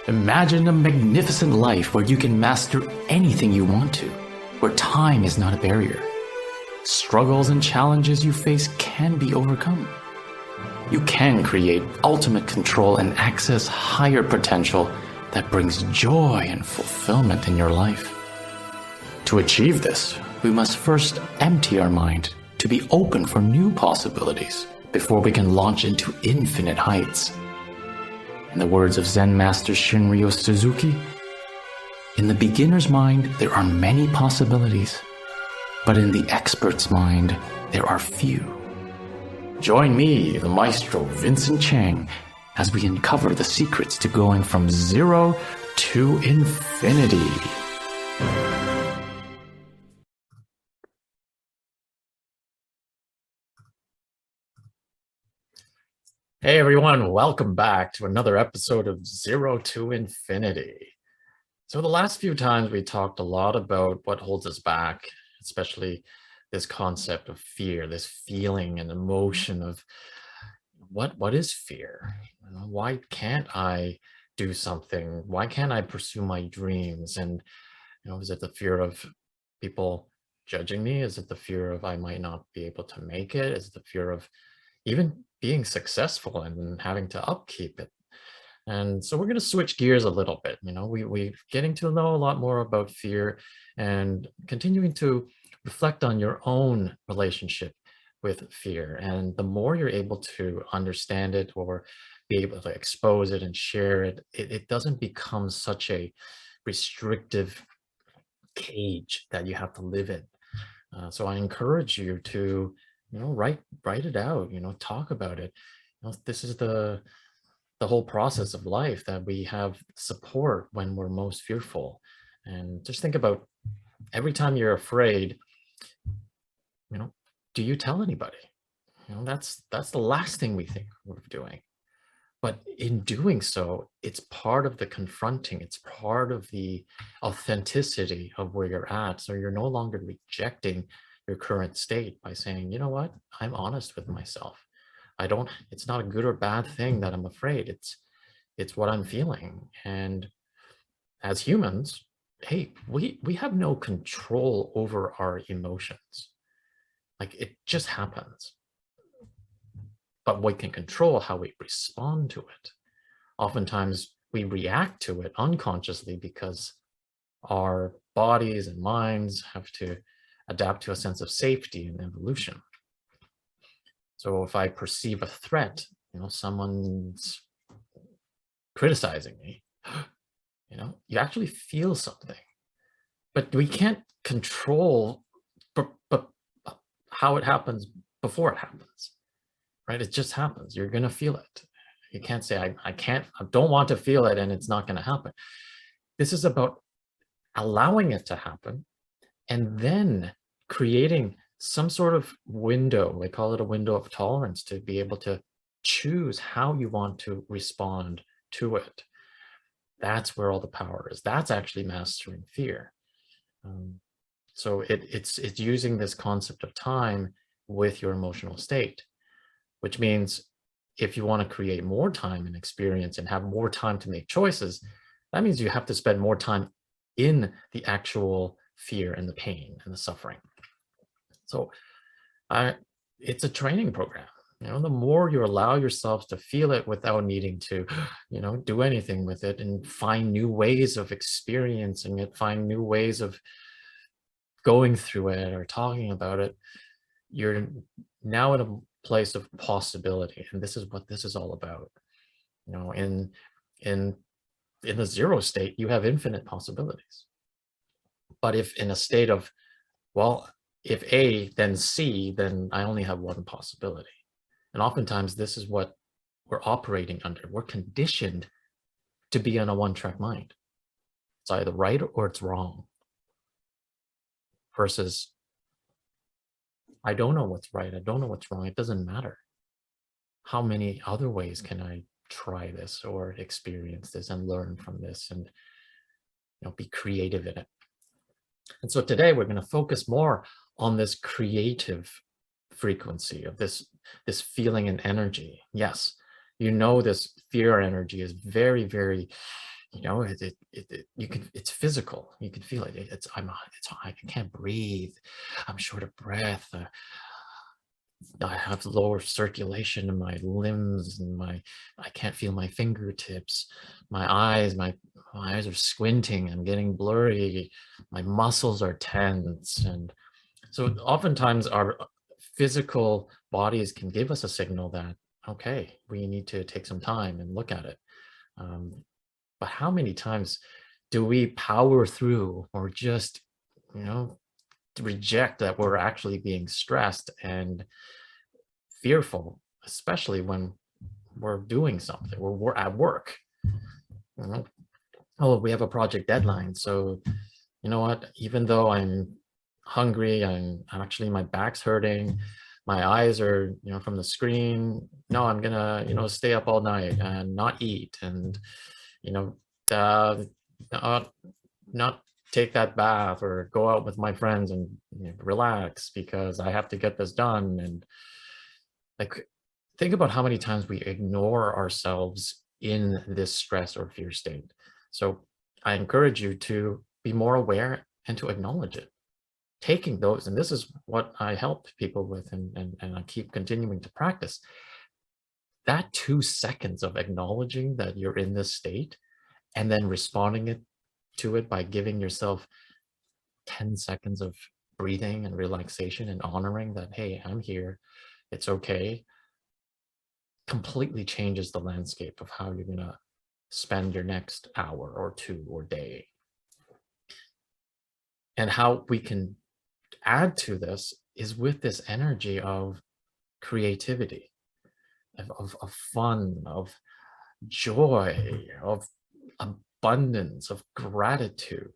Imagine a magnificent life where you can master anything you want to, where time is not a barrier. Struggles and challenges you face can be overcome. You can create ultimate control and access higher potential that brings joy and fulfillment in your life. To achieve this, we must first empty our mind to be open for new possibilities before we can launch into infinite heights. In the words of Zen Master Shinryo Suzuki, in the beginner's mind, there are many possibilities, but in the expert's mind, there are few. Join me, the maestro Vincent Chang, as we uncover the secrets to going from zero to infinity. Hey everyone, welcome back to another episode of Zero to Infinity. So the last few times we talked a lot about what holds us back, especially this concept of fear, this feeling and emotion of what is fear? Why can't I do something? Why can't I pursue my dreams? And is it the fear of people judging me? Is it the fear of I might not be able to make it? Is it the fear of even being successful and having to upkeep it? And so we're going to switch gears a little bit. We're getting to know a lot more about fear and continuing to reflect on your own relationship with fear. And the more you're able to understand it or be able to expose it and share it, it doesn't become such a restrictive cage that you have to live in. So I encourage you to write it out, talk about it. This is the whole process of life, that we have support when we're most fearful. And just think about every time you're afraid, do you tell anybody? That's the last thing we think of doing. But in doing so, it's part of the confronting, it's part of the authenticity of where you're at. So you're no longer rejecting your current state by saying, you know what, I'm honest with myself. It's not a good or bad thing that I'm afraid. It's what I'm feeling. And as humans, hey, we have no control over our emotions. Like, it just happens. But we can control how we respond to it. Oftentimes we react to it unconsciously because our bodies and minds have to adapt to a sense of safety and evolution. So if I perceive a threat, someone's criticizing me, you actually feel something. But we can't control but how it happens before it happens, right? It just happens. You're going to feel it. You can't say, I don't want to feel it and it's not going to happen. This is about allowing it to happen and then creating some sort of window. They call it a window of tolerance, to be able to choose how you want to respond to it. That's where all the power is. That's actually mastering fear. So it's using this concept of time with your emotional state, which means if you want to create more time and experience and have more time to make choices, that means you have to spend more time in the actual fear and the pain and the suffering. So it's a training program. The more you allow yourself to feel it without needing to, do anything with it, and find new ways of experiencing it, find new ways of going through it or talking about it, you're now in a place of possibility. And this is what this is all about. In the zero state, you have infinite possibilities. But if in a state of, well, if A, then C, then I only have one possibility. And oftentimes this is what we're operating under. We're conditioned to be on a one-track mind. It's either right or it's wrong. Versus, I don't know what's right. I don't know what's wrong. It doesn't matter. How many other ways can I try this or experience this and learn from this and be creative in it? And so today we're going to focus more on this creative frequency of this feeling and energy. Yes, this fear energy is very, very You can, it's physical. You can feel it. I can't breathe. I'm short of breath. I have lower circulation in my limbs, and I can't feel my fingertips. My eyes are squinting. I'm getting blurry. My muscles are tense. And so oftentimes our physical bodies can give us a signal that, okay, we need to take some time and look at it. Um, but how many times do we power through, or just, you know, reject that we're actually being stressed and fearful, especially when we're doing something, or we're at work? You know, oh, we have a project deadline, so you know what? Even though I'm hungry, I'm actually, my back's hurting, my eyes are, from the screen. No, I'm gonna, stay up all night and not eat, and you know, uh, not not take that bath or go out with my friends and relax because I have to get this done. And like, think about how many times we ignore ourselves in this stress or fear state. So I encourage you to be more aware and to acknowledge it. Taking those, and this is what I help people with, and I keep continuing to practice. That 2 seconds of acknowledging that you're in this state and then responding to it by giving yourself 10 seconds of breathing and relaxation and honoring that, hey, I'm here, it's okay, completely changes the landscape of how you're going to spend your next hour or two or day. And how we can add to this is with this energy of creativity, of fun, of joy, of abundance, of gratitude.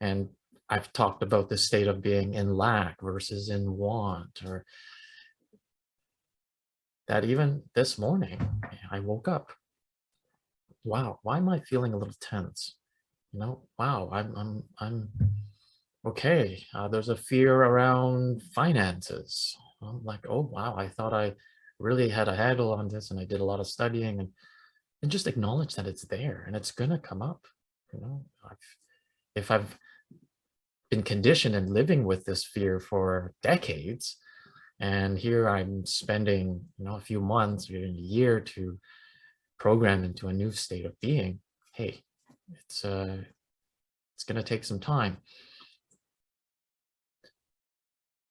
And I've talked about the state of being in lack versus in want, or that even this morning, I woke up. Wow, why am I feeling a little tense? Wow, I'm okay. There's a fear around finances. I'm like, oh wow, I thought I really had a handle on this, and I did a lot of studying, and just acknowledge that it's there and it's gonna come up. You know, if I've been conditioned and living with this fear for decades, and here I'm spending, a few months or even a year to program into a new state of being. Hey, it's going to take some time.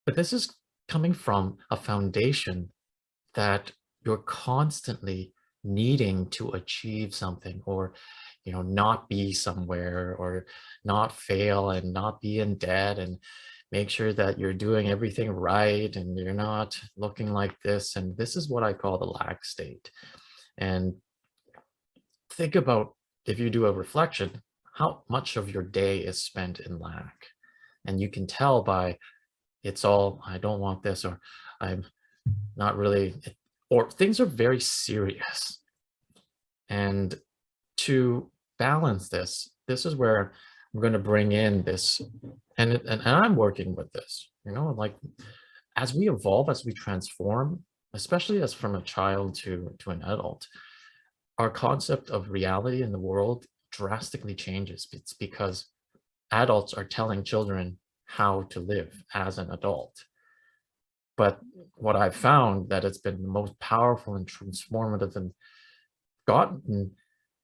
But this is coming from a foundation that you're constantly needing to achieve something, or not be somewhere, or not fail and not be in debt, and make sure that you're doing everything right and you're not looking like this. And this is what I call the lack state. And think about, if you do a reflection, how much of your day is spent in lack. And you can tell by, it's all, I don't want this, or I'm not really, or things are very serious. And to balance this, this is where I'm going to bring in this, and I'm working with this, like, as we evolve, as we transform, especially as from a child to an adult, our concept of reality in the world drastically changes. It's because adults are telling children how to live as an adult. But what I've found that it's been the most powerful and transformative, and gotten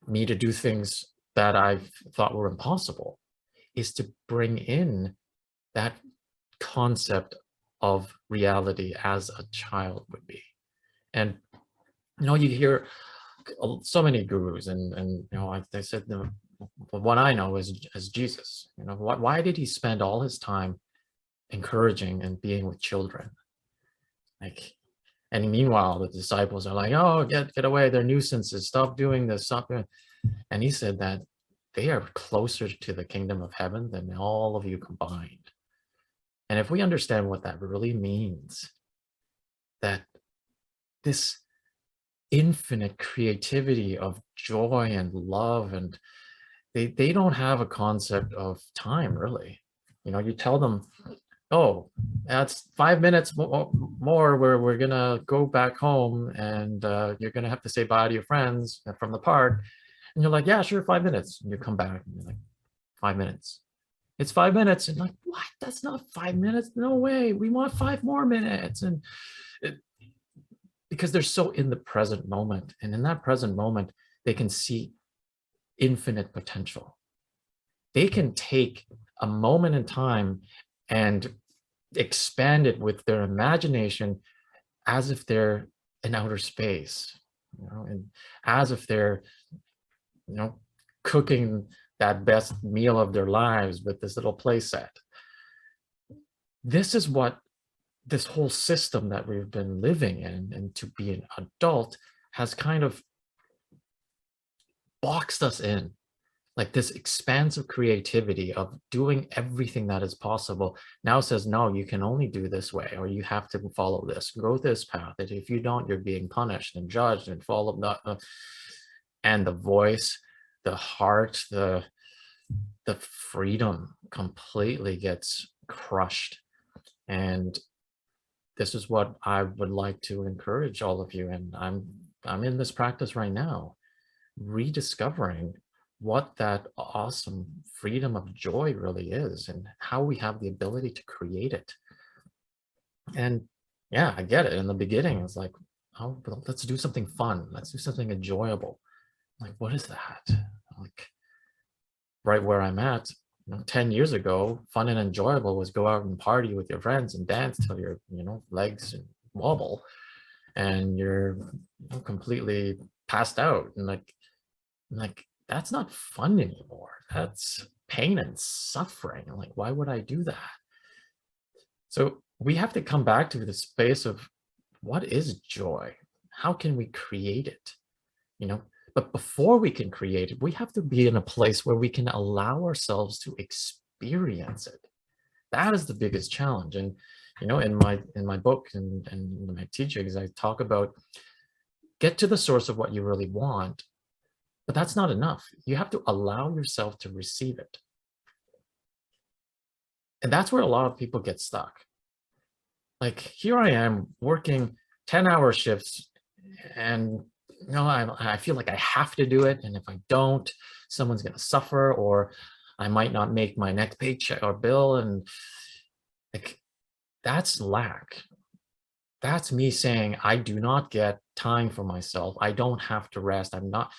me to do things that I've thought were impossible, is to bring in that concept of reality as a child would be. And you hear so many gurus, and like they said, the what I know is as Jesus. Why did he spend all his time encouraging and being with children? Like, and meanwhile, the disciples are like, oh, get away, they're nuisances, stop doing this, stop doing. And he said that they are closer to the kingdom of heaven than all of you combined. And if we understand what that really means, that this infinite creativity of joy and love, and they don't have a concept of time, really. You tell them, oh, that's 5 minutes more where we're gonna go back home, and you're gonna have to say bye to your friends from the park. And you're like, yeah, sure, 5 minutes. And you come back and you're like, 5 minutes. It's 5 minutes. And like, what? That's not 5 minutes. No way. We want 5 more minutes. And it, because they're so in the present moment. And in that present moment, they can see infinite potential. They can take a moment in time and expand it with their imagination as if they're in outer space, and as if they're, you know, cooking that best meal of their lives with this little play set. This is what this whole system that we've been living in, and to be an adult, has kind of boxed us in. Like this expansive creativity of doing everything that is possible now says, no, you can only do this way, or you have to follow this, go this path. And if you don't, you're being punished and judged and follow the, and the voice, the heart, the freedom completely gets crushed. And this is what I would like to encourage all of you. And I'm in this practice right now, rediscovering what that awesome freedom of joy really is and how we have the ability to create it. And yeah, I get it. In the beginning, it's like, oh, well, let's do something fun. Let's do something enjoyable. Like, what is that? Like, right where I'm at, 10 years ago, fun and enjoyable was go out and party with your friends and dance till your, legs wobble and you're completely passed out. And like that's not fun anymore. That's pain and suffering. Like, why would I do that? So we have to come back to the space of what is joy? How can we create it? But before we can create it, we have to be in a place where we can allow ourselves to experience it. That is the biggest challenge. And in my book and in my teachings, I talk about get to the source of what you really want. But that's not enough. You have to allow yourself to receive it. And that's where a lot of people get stuck. Like, here I am working 10-hour shifts, and I feel like I have to do it. And if I don't, someone's going to suffer, or I might not make my next paycheck or bill. And like, that's lack. That's me saying, I do not get time for myself. I don't have to rest. I'm not.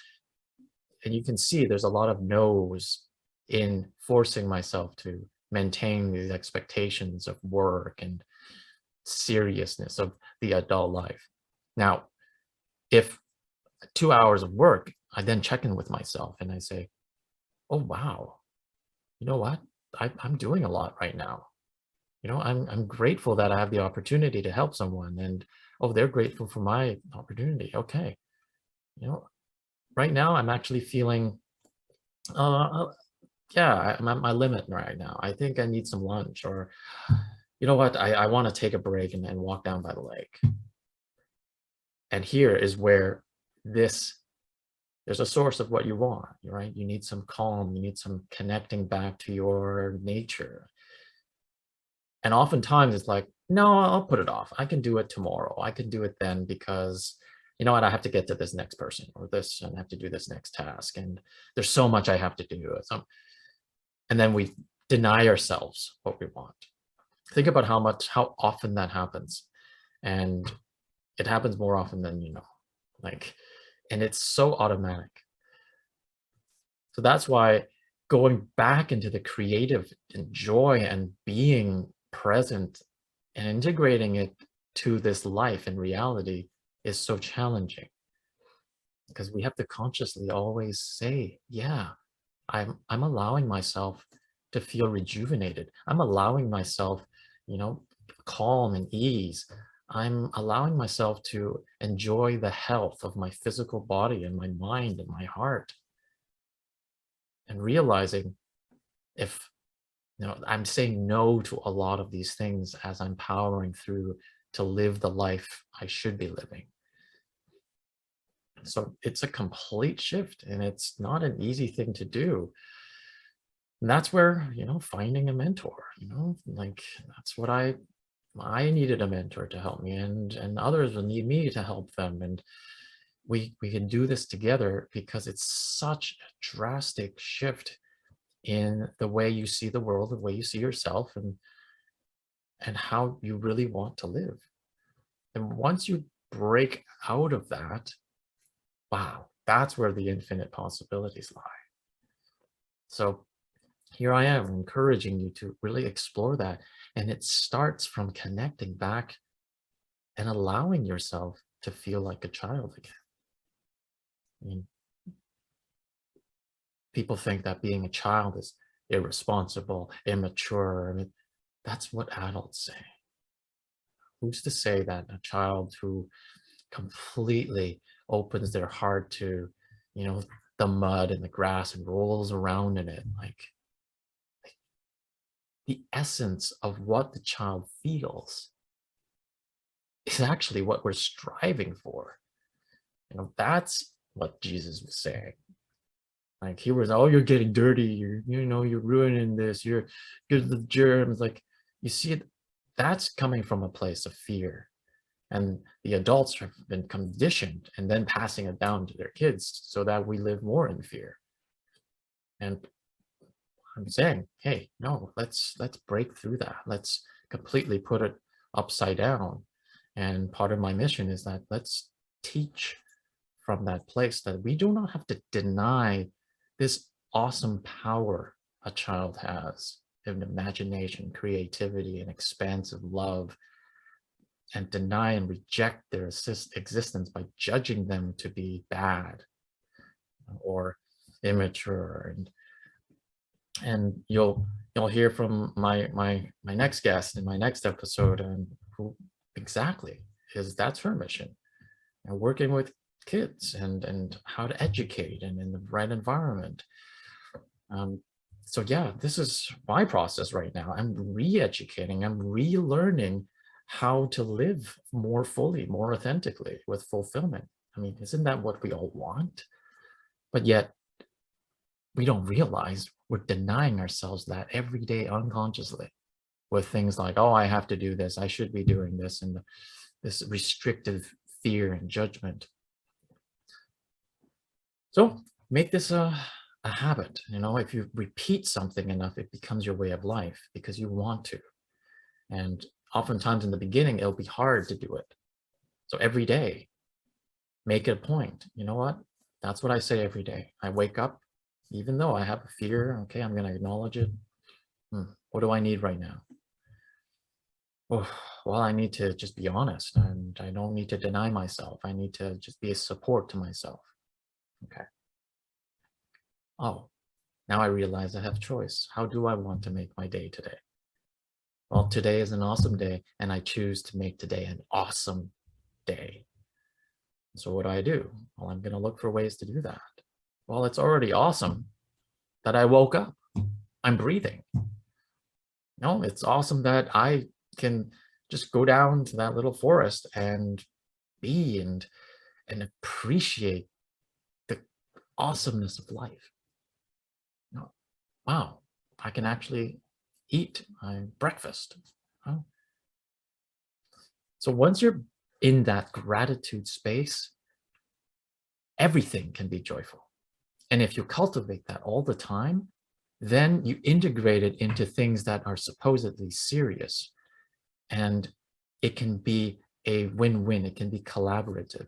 And you can see there's a lot of no's in forcing myself to maintain these expectations of work and seriousness of the adult life. Now, if 2 hours of work, I then check in with myself and I say, oh, wow, you know what? I'm doing a lot right now. I'm grateful that I have the opportunity to help someone, and oh, they're grateful for my opportunity. Okay. Right now I'm actually feeling, yeah, I'm at my limit right now. I think I need some lunch, or you know what, I want to take a break and walk down by the lake. And here is where there's a source of what you want, right? You need some calm, you need some connecting back to your nature. And oftentimes it's like, no, I'll put it off. I can do it tomorrow. I can do it then because you know what, I have to get to this next person or this, and I have to do this next task. And there's so much I have to do. And then we deny ourselves what we want. Think about how often that happens. And it happens more often than you know. And it's so automatic. So that's why going back into the creative and joy and being present and integrating it to this life and reality is so challenging, because we have to consciously always say, yeah, I'm allowing myself to feel rejuvenated. I'm allowing myself, calm and ease. I'm allowing myself to enjoy the health of my physical body and my mind and my heart. And realizing if, I'm saying no to a lot of these things as I'm powering through to live the life I should be living. So it's a complete shift, and it's not an easy thing to do. And that's where, finding a mentor, that's what I needed, a mentor to help me, and others will need me to help them. And we can do this together because it's such a drastic shift in the way you see the world, the way you see yourself, and how you really want to live. And once you break out of that, wow, that's where the infinite possibilities lie. So here I am encouraging you to really explore that. And it starts from connecting back and allowing yourself to feel like a child again. I mean, people think that being a child is irresponsible, immature. I mean, that's what adults say. Who's to say that a child who completely opens their heart to, you know, the mud and the grass and rolls around in it, like the essence of what the child feels is actually what we're striving for. You know, that's what Jesus was saying. Like he was, oh, you're getting dirty. You're ruining this. You're good with germs. Like you see it, that's coming from a place of fear. And the adults have been conditioned and then passing it down to their kids so that we live more in fear. And I'm saying, hey, no, let's break through that. Let's completely put it upside down. And part of my mission is that let's teach from that place that we do not have to deny this awesome power a child has in imagination, creativity, and expansive love, and deny and reject their existence by judging them to be bad or immature. And you'll hear from my next guest in my next episode, and who exactly is that's her mission, and working with kids and how to educate and in the right environment. um, so yeah, this is my process right now. I'm re-educating, I'm relearning how to live more fully, more authentically, with fulfillment. I mean, isn't that what we all want? But yet we don't realize we're denying ourselves that every day unconsciously, with things like, oh, I have to do this, I should be doing this, and this restrictive fear and judgment. So make this a habit. You know, if you repeat something enough, it becomes your way of life because you want to. And oftentimes in the beginning, it'll be hard to do it. So every day, make it a point. You know what? That's what I say every day. I wake up, even though I have a fear, okay, I'm going to acknowledge it. What do I need right now? Oh, well, I need to just be honest, and I don't need to deny myself. I need to just be a support to myself. Okay. Oh, now I realize I have choice. How do I want to make my day today? Well, today is an awesome day, and I choose to make today an awesome day. So what do? Well, I'm going to look for ways to do that. Well, it's already awesome that I woke up. I'm breathing. No, it's awesome that I can just go down to that little forest and be and appreciate the awesomeness of life. No, wow, I can actually eat my breakfast. Oh. So once you're in that gratitude space, everything can be joyful. And if you cultivate that all the time, then you integrate it into things that are supposedly serious. And it can be a win-win. It can be collaborative.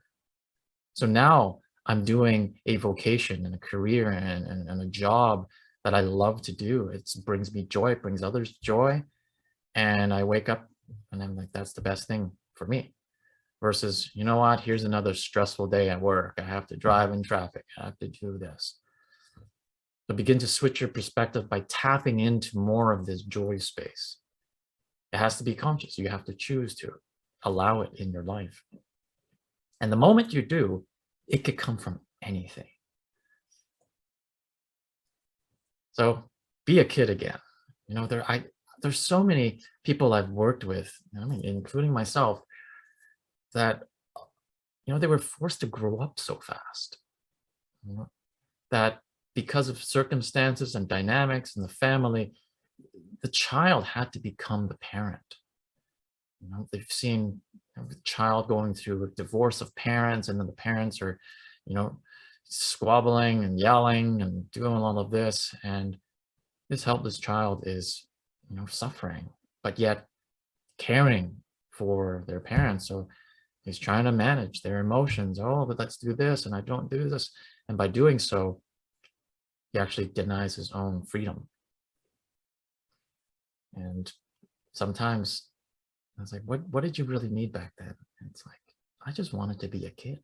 So now I'm doing a vocation and a career and a job that I love to do. It brings me joy, it brings others joy. And I wake up and I'm like, that's the best thing for me. Versus, you know what, here's another stressful day at work. I have to drive in traffic. I have to do this. So begin to switch your perspective by tapping into more of this joy space. It has to be conscious. You have to choose to allow it in your life. And the moment you do, it could come from anything. So be a kid again. You know, there's so many people I've worked with, I mean, including myself, that, you know, they were forced to grow up so fast. You know, that because of circumstances and dynamics in the family, the child had to become the parent. You know, they've seen a child going through a divorce of parents, and then the parents are, squabbling and yelling and doing all of this, and this helpless child is, suffering, but yet caring for their parents. So he's trying to manage their emotions. Oh, but let's do this, and I don't do this. And by doing so, he actually denies his own freedom. And sometimes I was like, what did you really need back then? And it's like, I just wanted to be a kid.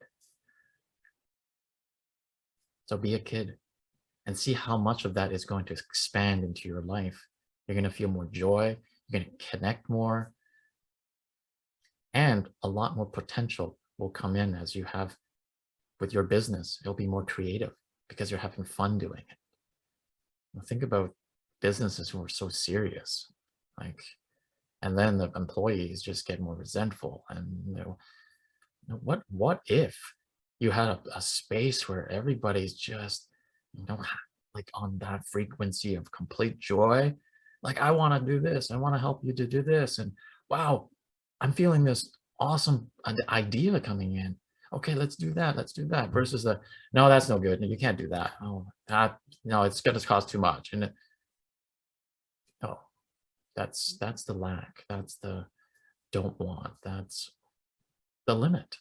So be a kid and see how much of that is going to expand into your life. You're going to feel more joy. You're going to connect more. And a lot more potential will come in as you have with your business. It'll be more creative because you're having fun doing it. Think about businesses who are so serious, and then the employees just get more resentful. And what if you had a space where everybody's just, on that frequency of complete joy? I want to do this. I want to help you to do this. And wow, I'm feeling this awesome idea coming in. Okay, let's do that. Let's do that. Versus no, that's no good. You can't do that. Oh, no, it's going to cost too much. And that's the lack. That's the don't want. That's the limit.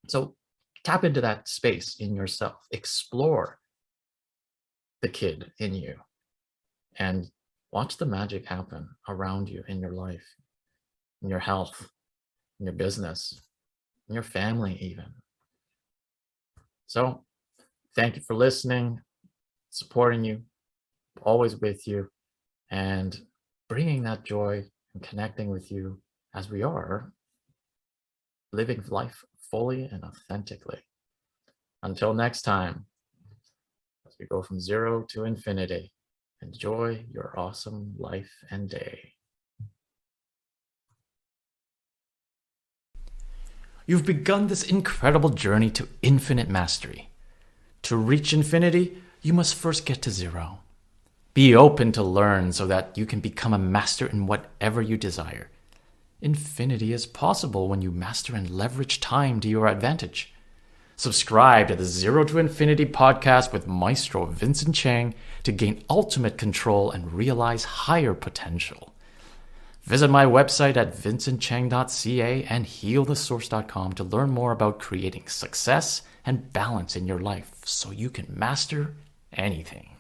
So tap into that space in yourself. Explore the kid in you and watch the magic happen around you in your life, in your health, in your business, in your family even. So thank you for listening, supporting you, always with you, and bringing that joy and connecting with you as we are living life fully and authentically. Until next time, as we go from 0 to infinity, enjoy your awesome life and day. You've begun this incredible journey to infinite mastery. To reach infinity, you must first get to 0. Be open to learn so that you can become a master in whatever you desire. Infinity is possible when you master and leverage time to your advantage. Subscribe to the 0 to Infinity podcast with Maestro Vincent Chang to gain ultimate control and realize higher potential. Visit my website at vincentchang.ca and healthesource.com to learn more about creating success and balance in your life so you can master anything.